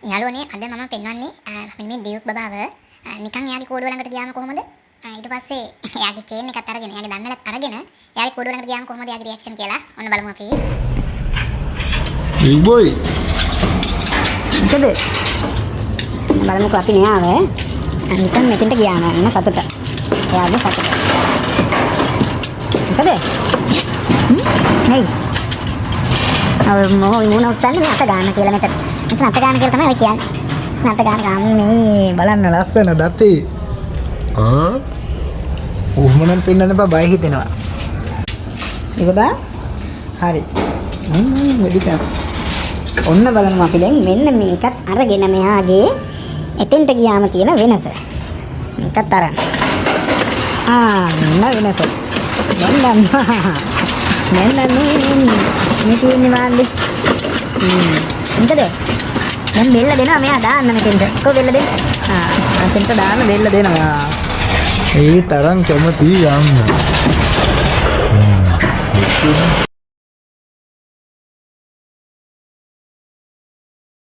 යාළුවනේ අද මම පෙන්වන්නේ මෙන්න මේ ඩියුක් බබාව නිකන් එයාගේ කෝඩුව ළඟට ගියාම කොහොමද ඊට පස්සේ එයාගේ චේන් එකත් අරගෙන එයාගේ දන්නලත් අරගෙන එයාගේ කෝඩුව ළඟට ගියාම කොහොමද එයාගේ රියැක්ෂන් කියලා ඔන්න බලමු අපි. බිග් බොයි මොකද බලමුකෝ අපි මෙයාව නිකන් මෙතෙන්ට ගියාම එන්න සතට එයාගේ සතට මොකද නෙයි මොයි මොන උස්සන්නේ අත ගන්න කියලා මෙතන අත ගන්න කියලා තමයි ඔය කියන්නේ අත ගන්න මේ බලන්න ලස්සන දතේ උහුමනන් පෙන්නන්න බා බය හිතෙනවා ඒක බා හරි වෙඩිතා ඔන්න බලමු අපි දැන් මෙන්න මේකත් අරගෙන මෙයාගේ එතෙන්ට ගියාම තියෙන වෙනස මේකත් අරන් මෙන්න වෙනස මෙන්න මේ තියෙන්නේ වාන්දි මොකද දැන් බෙල්ල දෙනවා මෙයා දාන්න මෙතෙන්ට කො බෙල්ල දෙන්න අතෙන්ට දාන්න දෙන්න දෙනවා ඒ තරම් කැමති යන්න